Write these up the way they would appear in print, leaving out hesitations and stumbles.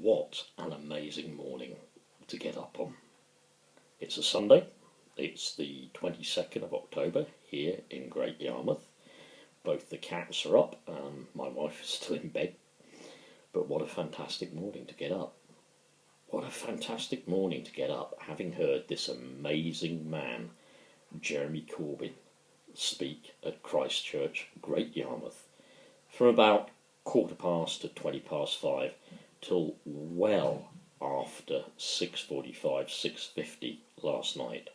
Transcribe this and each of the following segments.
What an amazing morning to get up on. It's a Sunday, it's the 22nd of October here in Great Yarmouth. Both the cats are up and my wife is still in bed. But what a fantastic morning to get up. What a fantastic morning to get up having heard this amazing man, Jeremy Corbyn, speak at Christ Church, Great Yarmouth, from about 5:15 to 5:20 till well after 6:45, 6:50 last night.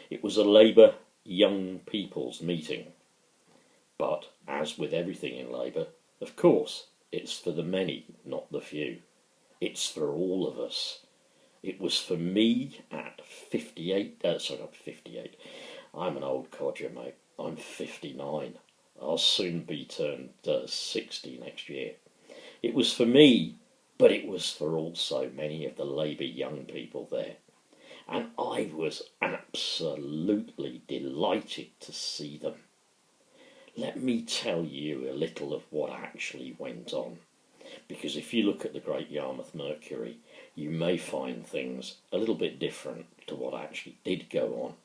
It was a Labour young people's meeting, but as with everything in Labour, of course, it's for the many, not the few. It's for all of us. It was for me at 58, not 58, I'm an old codger, mate. I'm 59. I'll soon be turned 60 next year. It was for me, but it was for also many of the Labour young people there. And I was absolutely delighted to see them. Let me tell you a little of what actually went on. Because if you look at the Great Yarmouth Mercury, you may find things a little bit different to what actually did go on.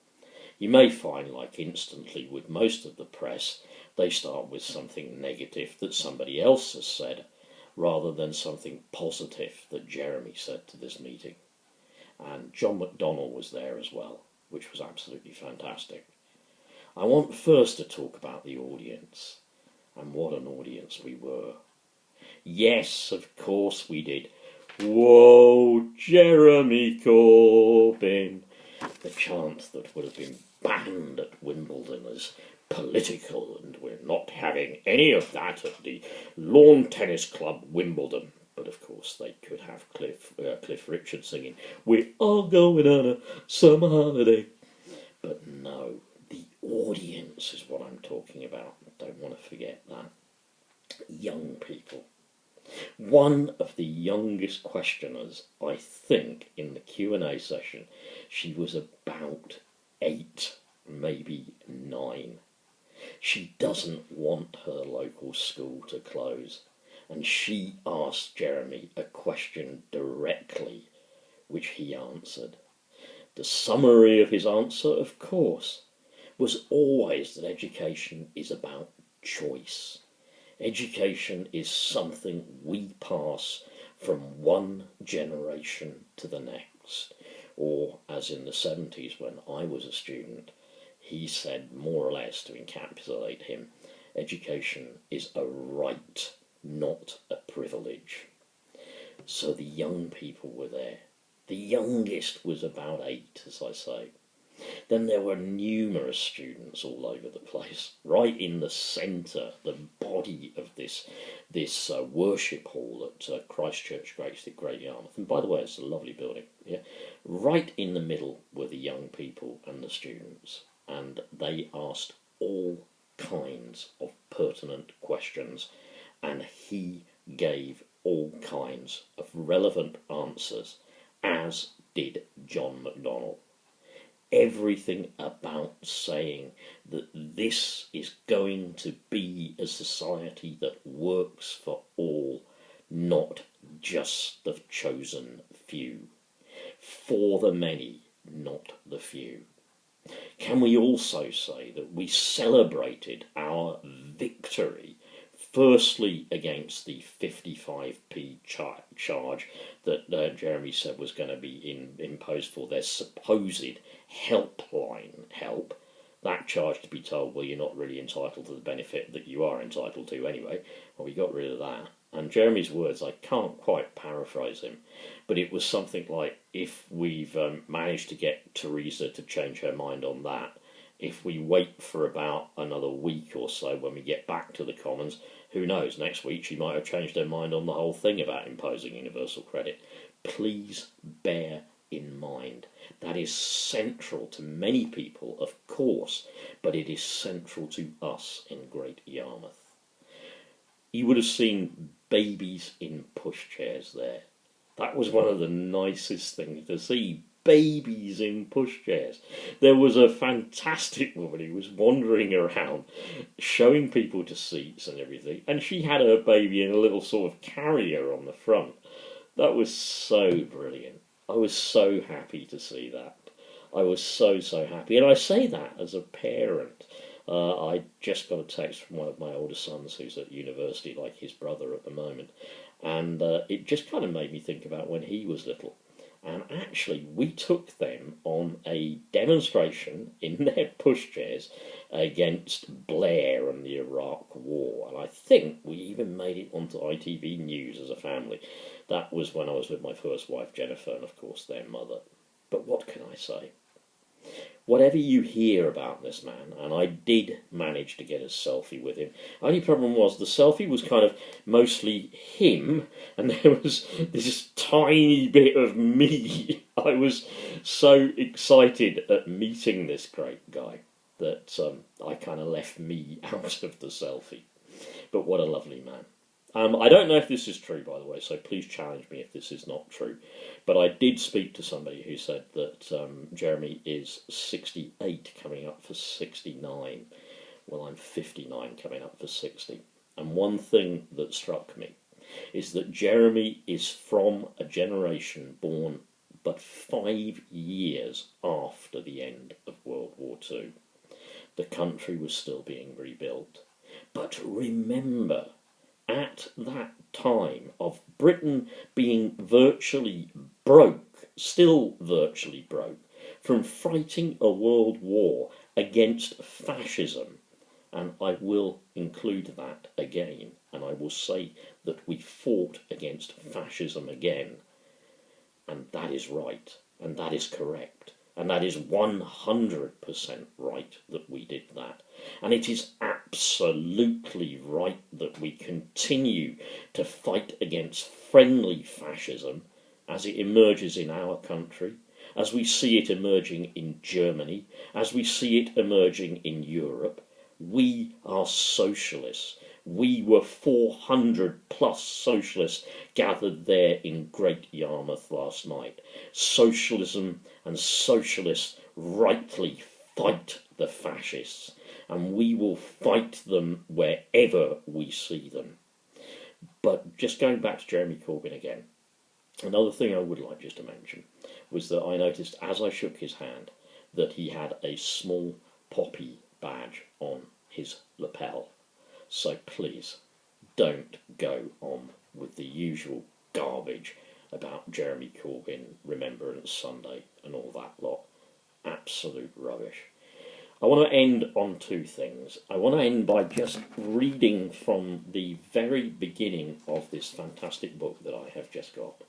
You may find, like instantly with most of the press, they start with something negative that somebody else has said, rather than something positive that Jeremy said to this meeting. And John McDonnel was there as well, which was absolutely fantastic. I want first to talk about the audience, and what an audience we were. Yes, of course we did. Whoa, Jeremy Corbyn! The chant that would have been banned at Wimbledon as political, and we're not having any of that at the Lawn Tennis Club Wimbledon. But of course they could have Cliff Richard singing, "We're all going on a summer holiday." But no, the audience is what I'm talking about. Don't want to forget that. Young people. One of the youngest questioners, I think, in the Q&A session, she was about 8, maybe 9. She doesn't want her local school to close, and she asked Jeremy a question directly, which he answered. The summary of his answer, of course, was always that education is about choice. Education is something we pass from one generation to the next. Or, as in the 70s when I was a student, he said, more or less to encapsulate him, education is a right, not a privilege. So the young people were there. The youngest was about 8, as I say. Then there were numerous students all over the place, right in the centre, the body of this worship hall at Christ Church, Great Yarmouth. And by the way, it's a lovely building. Yeah, right in the middle were the young people and the students, and they asked all kinds of pertinent questions, and he gave all kinds of relevant answers, as did John McDonnell. Everything about saying that this is going to be a society that works for all, not just the chosen few. For the many, not the few. Can we also say that we celebrated our victory, firstly against the 55p charge that Jeremy said was going to be imposed for their supposed helpline help. That charge to be told, well, you're not really entitled to the benefit that you are entitled to anyway. Well, we got rid of that. And Jeremy's words, I can't quite paraphrase him, but it was something like, if we've managed to get Theresa to change her mind on that, if we wait for about another week or so when we get back to the Commons, who knows, next week she might have changed her mind on the whole thing about imposing universal credit. Please bear in mind that is central to many people, of course, but it is central to us in Great Yarmouth. You would have seen babies in pushchairs there. That was one of the nicest things to see. Babies in pushchairs. There was a fantastic woman who was wandering around showing people to seats and everything, and she had her baby in a little sort of carrier on the front. That was so brilliant. I was so happy to see that. I was so happy. And I say that as a parent. I just got a text from one of my older sons who's at university, like his brother at the moment. And it just kind of made me think about when he was little. And actually, we took them on a demonstration in their pushchairs against Blair and the Iraq War. And I think we even made it onto ITV News as a family. That was when I was with my first wife, Jennifer, and of course their mother. But what can I say? Whatever you hear about this man, and I did manage to get a selfie with him. Only problem was the selfie was kind of mostly him, and there was this tiny bit of me. I was so excited at meeting this great guy that I kind of left me out of the selfie. But what a lovely man. I don't know if this is true, by the way, so please challenge me if this is not true. But I did speak to somebody who said that Jeremy is 68 coming up for 69. Well, I'm 59 coming up for 60. And one thing that struck me is that Jeremy is from a generation born but 5 years after the end of World War II. The country was still being rebuilt. But remember, at that time of Britain being virtually broke, still virtually broke, from fighting a world war against fascism, and I will include that again, and I will say that we fought against fascism again, and that is right, and that is correct, and that is 100% right that we did that. And it is absolutely right that we continue to fight against friendly fascism as it emerges in our country, as we see it emerging in Germany, as we see it emerging in Europe. We are socialists. We were 400 plus socialists gathered there in Great Yarmouth last night. Socialism and socialists rightly fight the fascists, and we will fight them wherever we see them. But just going back to Jeremy Corbyn again, another thing I would like just to mention was that I noticed as I shook his hand that he had a small poppy badge on his lapel. So please, don't go on with the usual garbage about Jeremy Corbyn, Remembrance Sunday and all that lot. Absolute rubbish. I want to end on two things. I want to end by just reading from the very beginning of this fantastic book that I have just got.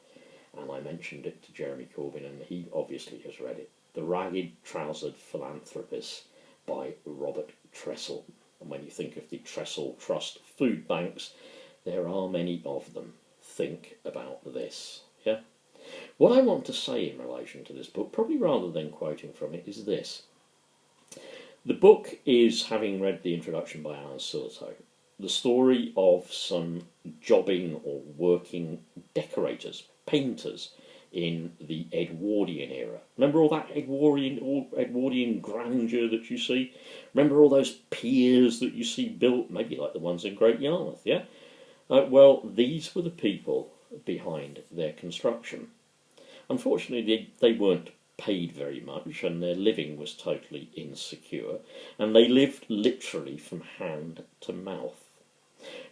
And I mentioned it to Jeremy Corbyn, and he obviously has read it. The Ragged Trousered Philanthropist by Robert Tressel. And when you think of the Tressel Trust food banks, there are many of them. Think about this. Yeah. What I want to say in relation to this book, probably rather than quoting from it, is this. The book is, having read the introduction by Alan Silto, the story of some jobbing or working decorators, painters in the Edwardian era. Remember all that Edwardian grandeur that you see? Remember all those piers that you see built, maybe like the ones in Great Yarmouth, yeah? Well, these were the people behind their construction. Unfortunately, they weren't paid very much, and their living was totally insecure, and they lived literally from hand to mouth.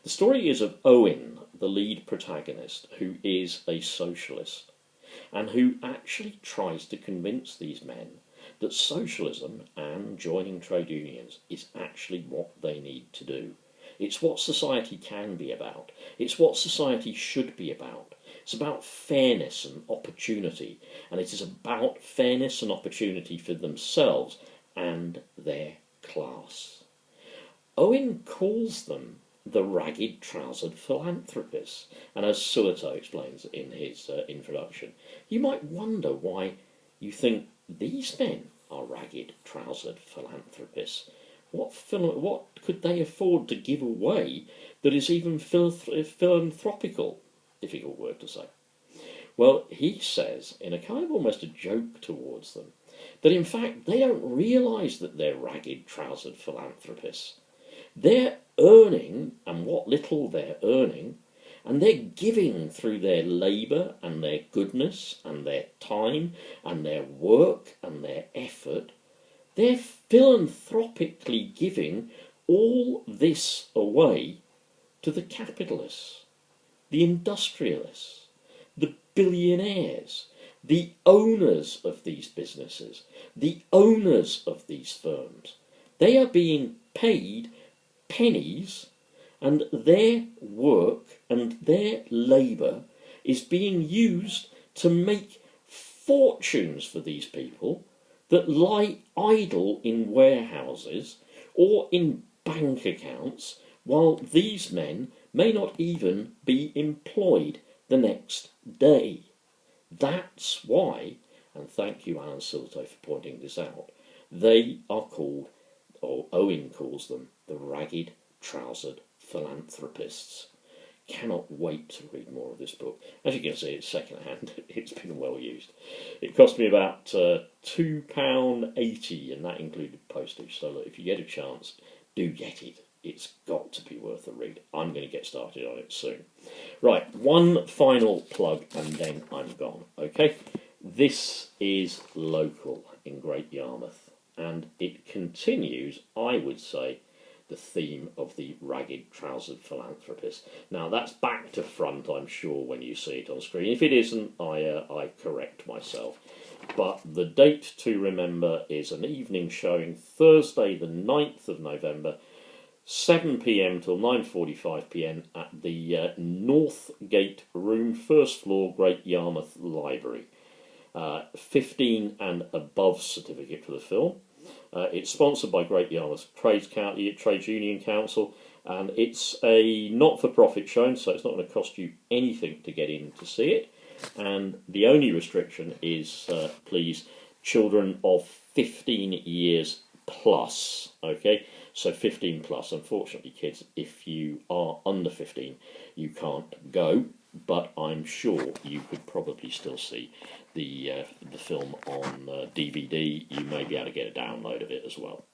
The story is of Owen, the lead protagonist, who is a socialist, and who actually tries to convince these men that socialism and joining trade unions is actually what they need to do. It's what society can be about. It's what society should be about. It's about fairness and opportunity, and it is about fairness and opportunity for themselves and their class. Owen calls them the ragged trousered philanthropists, and as Suato explains in his introduction, you might wonder why you think these men are ragged trousered philanthropists. What could they afford to give away that is even philanthropical? Difficult word to say. Well, he says, in a kind of almost a joke towards them, that in fact they don't realise that they're ragged trousered philanthropists. They're earning, and what little they're earning, And they're giving through their labour and their goodness and their time and their work and their effort. They're philanthropically giving all this away to the capitalists, the industrialists, the billionaires, the owners of these businesses, the owners of these firms. They are being paid pennies, and their work and their labour is being used to make fortunes for these people that lie idle in warehouses or in bank accounts, while these men may not even be employed the next day. That's why, and thank you Alan Silto for pointing this out, they are called, or Owen calls them, the ragged trousered philanthropists. Cannot wait to read more of this book. As you can see, it's second hand. It's been well used. It cost me about £2.80, and that included postage. So look, if you get a chance, do get it. It's got to be worth a read. I'm going to get started on it soon. Right, one final plug and then I'm gone. Okay, this is local in Great Yarmouth, and it continues, I would say, the theme of the ragged trousered philanthropist. Now that's back to front, I'm sure, when you see it on screen. If it isn't, I correct myself. But the date to remember is an evening showing, Thursday the 9th of November, 7 p.m. till 9:45 p.m. at the North Gate Room, first floor, Great Yarmouth Library. 15 and above certificate for the film. It's sponsored by Great Yarmouth Trades Union Council, and it's a not-for-profit showing, so it's not going to cost you anything to get in to see it. And the only restriction is, please, children of 15 years plus. Okay, so 15 plus. Unfortunately, kids, if you are under 15, you can't go. But I'm sure you could probably still see the film on DVD. You may be able to get a download of it as well.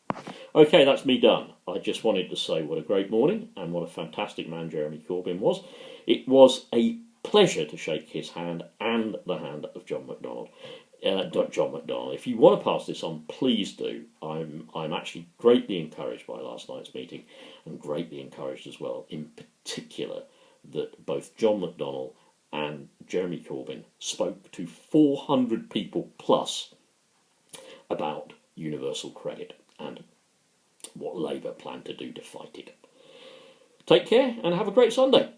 Okay, that's me done. I just wanted to say what a great morning and what a fantastic man Jeremy Corbyn was. It was a pleasure to shake his hand and the hand of John McDonnell. If you want to pass this on, please do. I'm actually greatly encouraged by last night's meeting, and greatly encouraged as well, in particular, that both John McDonnell and Jeremy Corbyn spoke to 400 people plus about universal credit and what Labour plan to do to fight it. Take care and have a great Sunday.